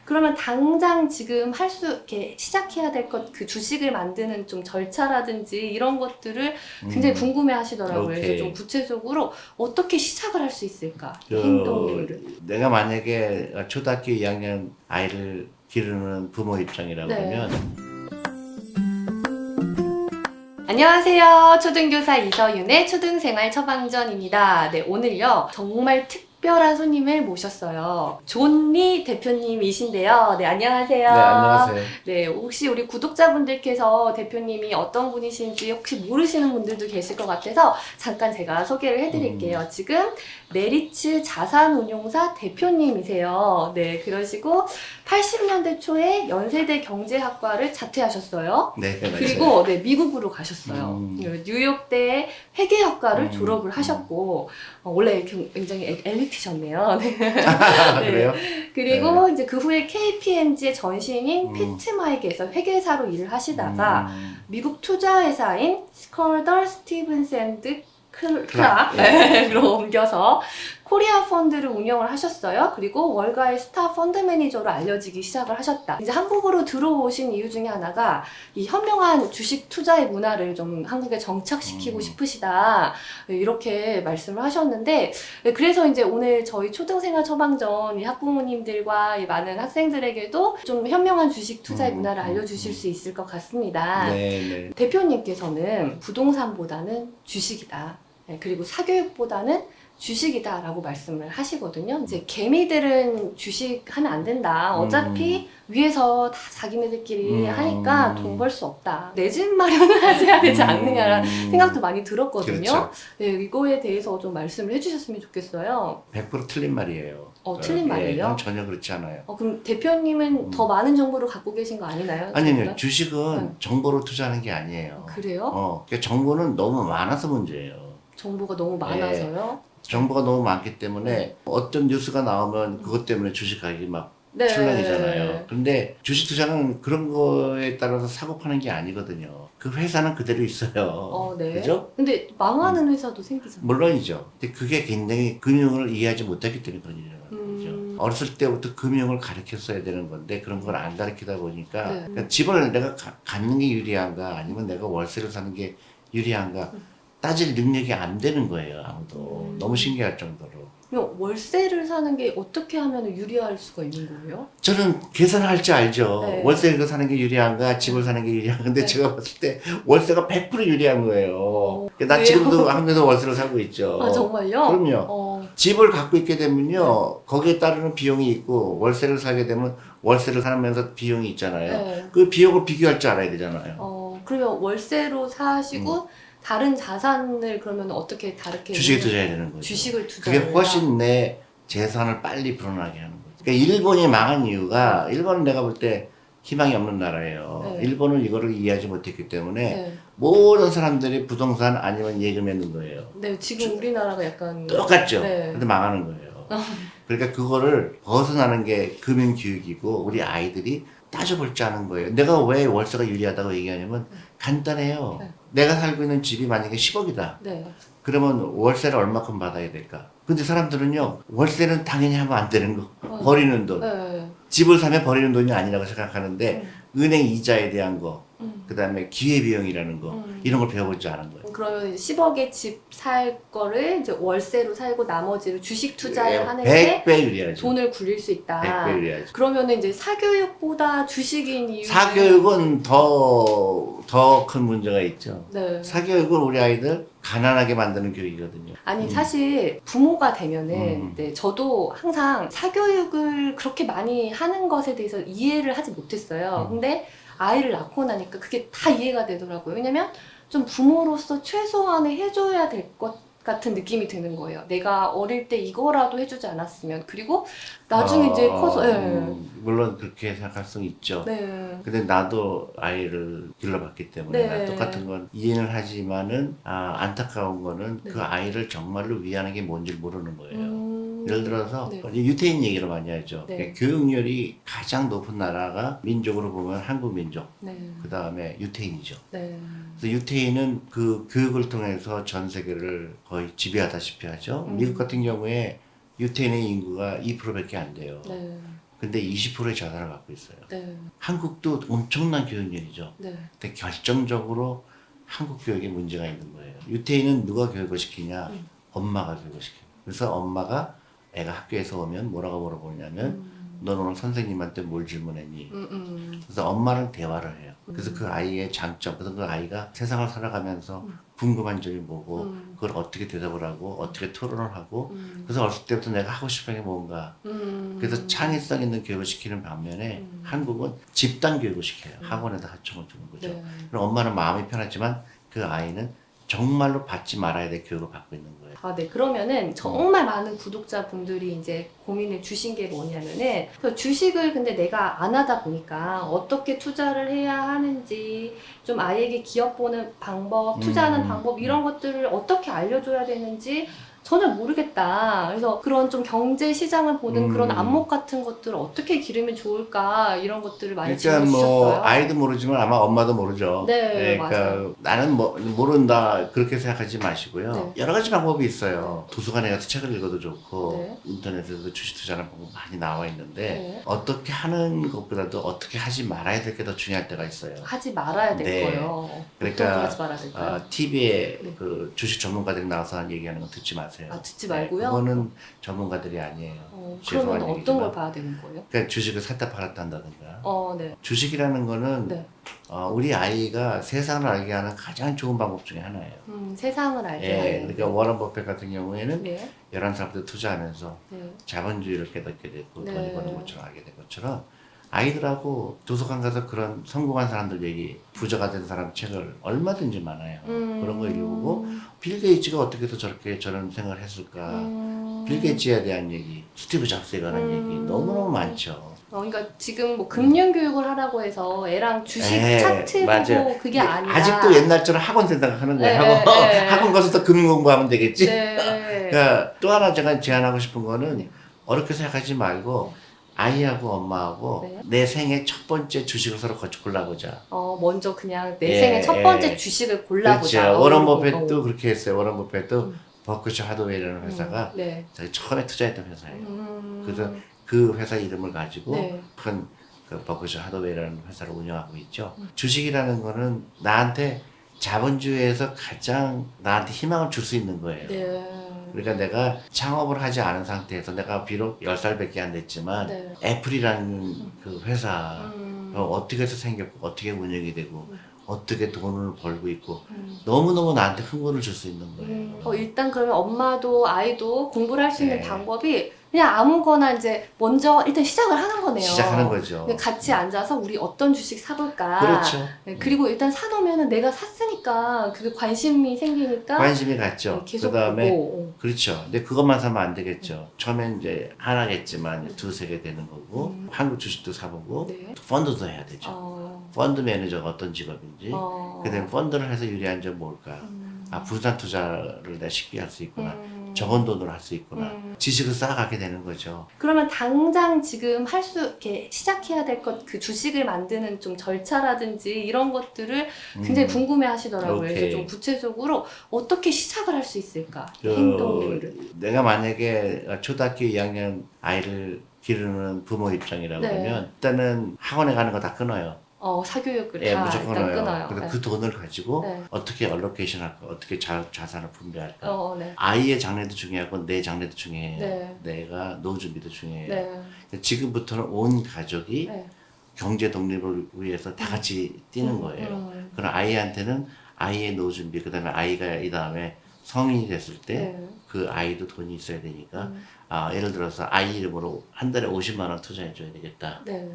그러면 당장 지금 이렇게 시작해야 될 것, 그 주식을 만드는 좀 절차라든지 이런 것들을 굉장히 궁금해 하시더라고요. 오케이. 그래서 좀 구체적으로 어떻게 시작을 할 수 있을까? 그 행동들을. 내가 만약에 초등학교 2학년 아이를 기르는 부모 입장이라고 네. 하면 안녕하세요. 초등교사 이서윤의 초등생활 처방전입니다. 네, 오늘요. 정말 특별한 손님을 모셨어요. 존리 대표님이신데요. 네, 안녕하세요. 네, 안녕하세요. 네, 혹시 우리 구독자분들께서 대표님이 어떤 분이신지 혹시 모르시는 분들도 계실 것 같아서 잠깐 제가 소개를 해드릴게요. 지금 메리츠 자산운용사 대표님이세요. 네, 그러시고 80년대 초에 연세대 경제학과를 자퇴하셨어요. 네, 맞아요. 그리고 네, 미국으로 가셨어요. 뉴욕대 회계학과를 졸업을 하셨고 원래 굉장히 엘리트셨네요. 네. 그래요? 그리고 이제 그 후에 KPMG의 전신인 피트마이크에서 회계사로 일을 하시다가 미국 투자회사인 스컬더 스티븐스 앤드 클락으로 옮겨서 코리아 펀드를 운영을 하셨어요. 그리고 월가의 스타 펀드 매니저로 알려지기 시작을 하셨다. 이제 한국으로 들어오신 이유 중에 하나가 이 현명한 주식 투자의 문화를 좀 한국에 정착시키고 싶으시다. 이렇게 말씀을 하셨는데, 그래서 이제 오늘 저희 초등생활 처방전 이 학부모님들과 이 많은 학생들에게도 좀 현명한 주식 투자의 문화를 알려주실 수 있을 것 같습니다. 네, 네. 대표님께서는 부동산보다는 주식이다. 그리고 사교육보다는 주식이다라고 말씀을 하시거든요. 이제 개미들은 주식 하면 안 된다. 어차피 위에서 다 자기네들끼리 하니까 돈 벌 수 없다. 내 집 마련을 해야 되지 않느냐라는 생각도 많이 들었거든요. 그렇죠. 네, 이거에 대해서 좀 말씀을 해주셨으면 좋겠어요. 100% 틀린 말이에요. 틀린 말이에요? 전혀 그렇지 않아요. 그럼 대표님은 더 많은 정보를 갖고 계신 거 아니나요? 아니요, 저보다? 주식은 정보로 투자하는 게 아니에요. 그래요? 그러니까 정보는 너무 많아서 문제예요. 정보가 너무 많아서요? 정보가 너무 많기 때문에 어떤 뉴스가 나오면 그것 때문에 주식 가격이 막 네. 출렁이잖아요. 근데 주식 투자는 그런 거에 따라서 사고 파는 게 아니거든요. 그 회사는 그대로 있어요. 네. 그죠? 근데 망하는 회사도 생기잖아요. 물론이죠. 근데 그게 굉장히 금융을 이해하지 못했기 때문에 그런 일이 일어나는 거죠. 어렸을 때부터 금융을 가르쳤어야 되는 건데 그런 걸 안 가르치다 보니까 네. 그러니까 집을 내가 갖는 게 유리한가 아니면 내가 월세를 사는 게 유리한가 따질 능력이 안 되는 거예요. 아무도. 너무 신기할 정도로. 그럼 월세를 사는 게 어떻게 하면 유리할 수가 있는 거예요? 저는 계산할 줄 알죠. 네. 월세를 사는 게 유리한가, 집을 사는 게 유리한가. 근데 네. 제가 봤을 때 월세가 100% 유리한 거예요. 나 왜요? 지금도 한국에서 월세를 살고 있죠. 정말요? 그럼요. 집을 갖고 있게 되면요, 거기에 따르는 비용이 있고, 월세를 사게 되면 월세를 사면서 비용이 있잖아요. 네. 그 비용을 비교할 줄 알아야 되잖아요. 그러면 월세로 사시고 다른 자산을 그러면 어떻게 다르게 주식에 투자해야 되는 거죠. 주식을 그게 투자해야 훨씬 내 재산을 빨리 불어나게 하는 거죠. 그러니까 일본이 망한 이유가, 일본은 내가 볼 때 희망이 없는 나라예요. 네. 일본은 이거를 이해하지 못했기 때문에 네. 모든 사람들이 부동산 아니면 예금했는 거예요. 네, 지금 우리나라가 약간 똑같죠. 네. 근데 망하는 거예요. 그러니까 그거를 벗어나는 게 금융교육이고 우리 아이들이 따져볼 줄 아는 거예요. 내가 왜 월세가 유리하다고 얘기하냐면 간단해요. 네. 내가 살고 있는 집이 만약에 10억이다. 네. 그러면 월세를 얼마큼 받아야 될까? 근데 사람들은요, 월세는 당연히 하면 안 되는 거. 버리는 돈. 네. 집을 사면 버리는 돈이 아니라고 생각하는데, 은행 이자에 대한 거, 그 다음에 기회비용이라는 거, 이런 걸 배워볼 줄 아는 거예요. 그러면 10억에 집 살 거를 이제 월세로 살고 나머지를 주식 투자를 하는 게 100배 유리하죠. 돈을 굴릴 수 있다. 100배 유리하죠. 그러면은 이제 사교육보다 주식인 이유 사교육은 더 큰 문제가 있죠. 네. 사교육은 우리 아이들 가난하게 만드는 교육이거든요. 아니 사실 부모가 되면은 네, 저도 항상 사교육을 그렇게 많이 하는 것에 대해서 이해를 하지 못했어요. 근데 아이를 낳고 나니까 그게 다 이해가 되더라고요. 왜냐면 좀 부모로서 최소한의 해줘야 될 것 같은 느낌이 드는 거예요. 내가 어릴 때 이거라도 해주지 않았으면. 그리고 나중에 이제 커서 물론 그렇게 생각할 수 있죠. 네. 근데 나도 아이를 길러봤기 때문에 네. 똑같은 건 이해는 하지만은 안타까운 거는 네. 그 아이를 정말로 위하는 게 뭔지 모르는 거예요. 예를 들어서 네. 유태인 얘기를 많이 하죠. 네. 교육열이 가장 높은 나라가 민족으로 보면 한국 민족, 네. 그 다음에 유태인이죠. 네. 그래서 유태인은 그 교육을 통해서 전 세계를 거의 지배하다시피 하죠. 미국 같은 경우에 유태인의 인구가 2%밖에 안 돼요. 네. 근데 20%의 자산을 갖고 있어요. 네. 한국도 엄청난 교육열이죠. 네. 근데 결정적으로 한국 교육에 문제가 있는 거예요. 유태인은 누가 교육을 시키냐? 엄마가 교육을 시켜요. 그래서 엄마가 애가 학교에서 오면 뭐라고 물어보냐면 넌 오늘 선생님한테 뭘 질문했니? 그래서 엄마랑 대화를 해요. 그래서 그 아이의 장점, 그래서 그 아이가 세상을 살아가면서 궁금한 점이 뭐고 그걸 어떻게 대답을 하고 어떻게 토론을 하고 그래서 어렸을 때부터 내가 하고 싶은 게 뭔가 그래서 창의성 있는 교육을 시키는 반면에 한국은 집단 교육을 시켜요. 학원에다 하청을 주는 거죠. 네. 그럼 엄마는 마음이 편하지만 그 아이는 정말로 받지 말아야 될 교육을 받고 있는 거예요. 아, 네. 그러면은 정말 많은 구독자분들이 이제 고민을 주신 게 뭐냐면은 그 주식을 근데 내가 안 하다 보니까 어떻게 투자를 해야 하는지 좀 아이에게 기업 보는 방법, 투자하는 방법 이런 것들을 어떻게 알려줘야 되는지 전혀 모르겠다. 그래서 그런 좀 경제 시장을 보는 그런 안목 같은 것들을 어떻게 기르면 좋을까 이런 것들을 많이 그러니까 질문 주셨어요. 뭐 아이도 모르지만 아마 엄마도 모르죠. 네, 그러니까 맞아요. 나는 뭐 모른다 그렇게 생각하지 마시고요. 네. 여러 가지 방법이 있어요. 도서관에 가서 책을 읽어도 좋고 네. 인터넷에도 주식 투자하는 방법 많이 나와 있는데 네. 어떻게 하는 것보다도 어떻게 하지 말아야 될 게 더 중요할 때가 있어요. 하지 말아야 될 네. 거예요. 그러니까 어떤 걸 하지 말아야 될까요? TV에 네. 그 주식 전문가들이 나와서 얘기하는 거 듣지 마세요. 아, 듣지 말고요? 그거는 전문가들이 아니에요. 그러면 죄송한 어떤 얘기지만. 걸 봐야 되는 거예요? 그러니까 주식을 샀다 팔았다 한다든가. 네. 주식이라는 거는 네. 우리 아이가 세상을 알게 하는 가장 좋은 방법 중에 하나예요. 세상을 알게 예, 하는. 그러니까 워런 버핏 같은 경우에는 네. 11살부터 투자하면서 네. 자본주의를 깨닫게 됐고 네. 돈이 버는 것처럼 알게 된 것처럼 아이들하고 도서관 가서 그런 성공한 사람들 얘기, 부자가 된 사람 책을 얼마든지 많아요. 그런 거 읽어보고 빌 게이츠가 어떻게 해서 저렇게 저런 생각을 했을까? 빌 게이츠에 대한 얘기, 스티브 잡스에 관한 얘기 너무너무 많죠. 그러니까 지금 뭐 금융 교육을 하라고 해서 애랑 주식 예, 차트 맞아요. 보고 그게 근데 아니라 아직도 옛날처럼 학원 생각하는 거예요. 네, 학원, 네. 학원 가서 더 금융 공부하면 되겠지. 네. 그러니까 또 하나 제가 제안하고 싶은 거는 어렵게 생각하지 말고 아이하고 엄마하고 네. 내 생애 첫 번째 주식을 서로 골라보자. 먼저 그냥 내 예, 생애 첫 번째 예. 주식을 골라보자. 그렇죠. 워런 이러고. 버핏도 그렇게 했어요. 워런 버핏도 버크셔 하드웨이라는 회사가 네. 자기 처음에 투자했던 회사예요. 음, 그래서 그 회사 이름을 가지고 네. 큰 그 버크셔 하드웨이라는 회사를 운영하고 있죠. 주식이라는 거는 나한테 자본주의에서 가장 나한테 희망을 줄 수 있는 거예요. 네. 그러니까 내가 창업을 하지 않은 상태에서 내가 비록 10살밖에 안 됐지만 네. 애플이라는 그 회사 음, 어떻게 해서 생겼고 어떻게 운영이 되고 어떻게 돈을 벌고 있고 음. 너무너무 나한테 흥분을 줄 수 있는 거예요. 일단 그러면 엄마도 아이도 공부를 할 수 있는 네. 방법이 그냥 아무거나 이제 먼저 일단 시작을 하는 거네요. 시작하는 거죠. 근데 같이 앉아서 우리 어떤 주식 사볼까. 그렇죠. 네, 그리고 일단 사놓으면 내가 샀으니까 그게 관심이 생기니까 관심이 갔죠. 계속 그다음에 보고. 그렇죠. 근데 그것만 사면 안 되겠죠. 처음엔 이제 하나겠지만 두세 개 되는 거고 한국 주식도 사보고 네. 펀드도 해야 되죠. 펀드 매니저가 어떤 직업인지 그다음에 펀드를 해서 유리한 점 뭘까? 분산 투자를 내가 쉽게 할 수 있구나. 적은 돈으로 할 수 있구나. 지식을 쌓아가게 되는 거죠. 그러면 당장 지금 이렇게 시작해야 될 것, 그 주식을 만드는 좀 절차라든지 이런 것들을 굉장히 궁금해 하시더라고요. 오케이. 그래서 좀 구체적으로 어떻게 시작을 할 수 있을까? 그 행동을. 내가 만약에 초등학교 2학년 아이를 기르는 부모 입장이라고 네. 하면 일단은 학원에 가는 거 다 끊어요. 사교육을 예, 다 무조건 일단 해요. 끊어요. 그래서 네. 그 돈을 가지고 네. 어떻게 얼로케이션 할까, 어떻게 자산을 분배할까. 네. 아이의 장래도 중요하고 내 장래도 중요해요. 네. 내가 노후 준비도 중요해요. 네. 지금부터는 온 가족이 네. 경제 독립을 위해서 다 같이 뛰는 거예요. 그럼 아이한테는 아이의 노후 준비, 그다음에 아이가 이 다음에 성인이 됐을 때 그 네. 아이도 돈이 있어야 되니까 예를 들어서 아이 이름으로 한 달에 50만 원 투자해 줘야 되겠다. 네.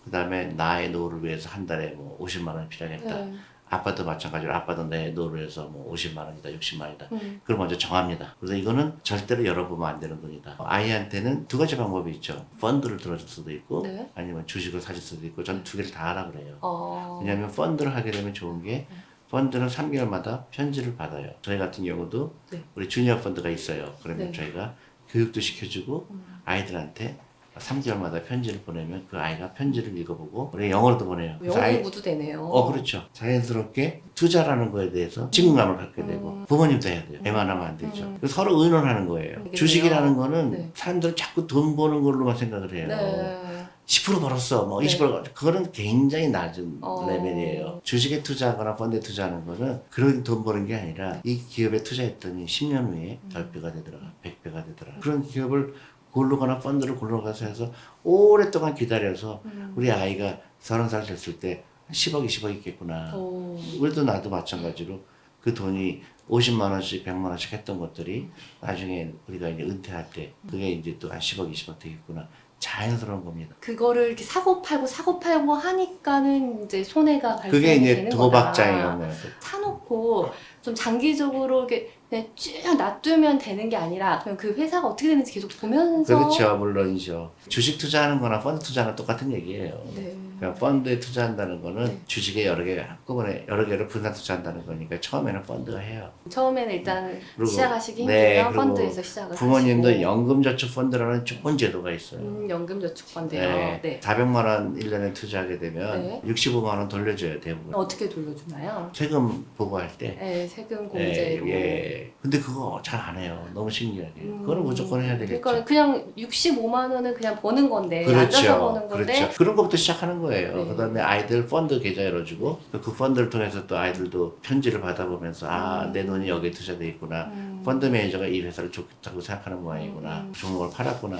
그 다음에 나의 노후를 위해서 한 달에 뭐 50만 원 필요하겠다. 네. 아빠도 마찬가지로 아빠도 내 노후를 위해서 뭐 50만 원이다, 60만 원이다. 그걸 먼저 정합니다. 그래서 이거는 절대로 열어보면 안 되는 돈이다. 아이한테는 두 가지 방법이 있죠. 펀드를 들어줄 수도 있고 네. 아니면 주식을 사줄 수도 있고 전 두 개를 다 하라 그래요. 어. 왜냐하면 펀드를 하게 되면 좋은 게 펀드는 3개월마다 편지를 받아요. 저희 같은 경우도 네. 우리 주니어 펀드가 있어요. 그러면 네. 저희가 교육도 시켜주고 아이들한테 3개월마다 편지를 보내면 그 아이가 편지를 읽어보고 우리 영어로도 보내요. 그래서 영어 공부도 되네요. 그렇죠. 자연스럽게 투자라는 거에 대해서 책임감을 갖게 되고 부모님도 해야 돼요. 애만 하면 안 되죠. 그래서 서로 의논하는 거예요. 알겠네요. 주식이라는 거는 네. 사람들은 자꾸 돈 버는 걸로만 생각을 해요. 네. 10% 벌었어, 뭐 네. 20% 그거는 굉장히 낮은 어. 레벨이에요. 주식에 투자하거나 펀드에 투자하는 거는 그런 돈 버는 게 아니라 이 기업에 투자했더니 10년 후에 10배가 되더라, 100배가 되더라. 그런 기업을 고르거나 펀드를 고르거나 해서 오랫동안 기다려서 우리 아이가 30살 됐을 때 10억, 20억 있겠구나. 오. 우리도 나도 마찬가지로 그 돈이 50만 원씩, 100만 원씩 했던 것들이 나중에 우리가 이제 은퇴할 때 그게 이제 또 한 10억, 20억 되겠구나. 자연스러운 겁니다. 그거를 이렇게 사고 팔고 하니까는 이제 손해가 그게 발생이 이제 되는 도박장인 거다. 거예요. 사놓고 좀 장기적으로 이렇게 그냥 쭉 놔두면 되는 게 아니라 그냥 그 회사가 어떻게 되는지 계속 보면서. 그렇죠, 물론이죠. 주식 투자하는 거나 펀드 투자는 똑같은 얘기예요. 네. 그러니까 펀드에 투자한다는 거는 네. 주식에 여러 개 한꺼번에 여러 개를 분산 투자한다는 거니까 처음에는 펀드가 해요. 처음에는 일단 그리고 시작하시기 네, 힘들면 그리고 펀드에서 시작을 부모님도 하시고. 연금저축펀드라는 좋은 제도가 있어요. 연금저축펀드요. 네. 네. 400만 원 1년에 투자하게 되면 네. 65만 원 돌려줘요, 대부분. 어떻게 돌려주나요? 세금 보고할 때. 네, 세금 예, 공제로. 예. 근데 그거 잘 안 해요. 너무 신기하게. 그거는 무조건 해야 되겠죠. 그러니까 그냥 65만 원은 그냥 버는 건데 그렇죠. 앉아서 버는 건데. 그렇죠. 그런 것부터 시작하는 거예요. 네. 그다음에 아이들 펀드 계좌 열어주고 그 펀드를 통해서 또 아이들도 편지를 받아보면서 아, 내 돈이 여기에 투자돼 있구나. 펀드 매니저가 이 회사를 좋다고 생각하는 모양이구나. 좋은 걸 팔았구나.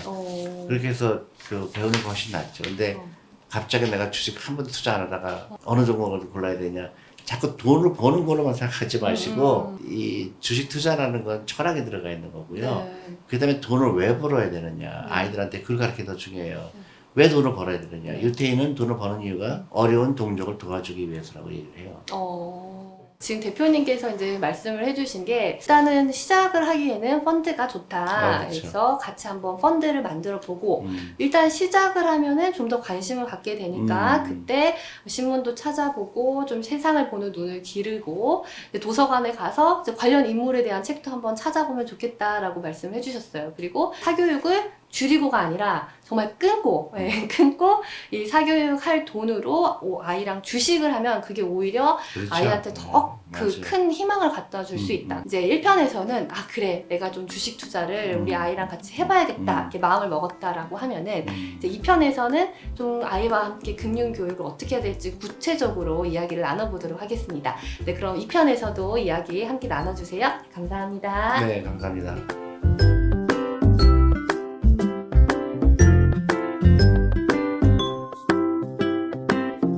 그렇게 해서 그 배우는 거 훨씬 낫죠. 근데 갑자기 내가 주식 한 번도 투자 안 하다가 어느 종목을 골라야 되냐. 자꾸 돈을 버는 걸로만 생각하지 마시고 이 주식 투자라는 건 철학이 들어가 있는 거고요. 네. 그 다음에 돈을 왜 벌어야 되느냐. 아이들한테 그걸 가르치는 게 더 중요해요. 왜 돈을 벌어야 되느냐. 유태인은 돈을 버는 이유가 어려운 동족을 도와주기 위해서라고 얘기를 해요. 지금 대표님께서 이제 말씀을 해주신 게 일단은 시작을 하기에는 펀드가 좋다. 그렇죠. 그래서 같이 한번 펀드를 만들어 보고 일단 시작을 하면은 좀 더 관심을 갖게 되니까 그때 신문도 찾아보고 좀 세상을 보는 눈을 기르고 이제 도서관에 가서 이제 관련 인물에 대한 책도 한번 찾아보면 좋겠다라고 말씀을 해주셨어요. 그리고 사교육을 줄이고가 아니라 정말 끊고 이 사교육 할 돈으로 아이랑 주식을 하면 그게 오히려 그렇죠. 아이한테 더 그 맞아요. 큰 희망을 갖다 줄 수 있다. 이제 1편에서는 아 그래 내가 좀 주식 투자를 우리 아이랑 같이 해봐야겠다 이렇게 마음을 먹었다라고 하면은 이제 2편에서는 좀 아이와 함께 금융 교육을 어떻게 해야 될지 구체적으로 이야기를 나눠보도록 하겠습니다. 네, 그럼 2편에서도 이야기 함께 나눠주세요. 감사합니다. 네, 감사합니다.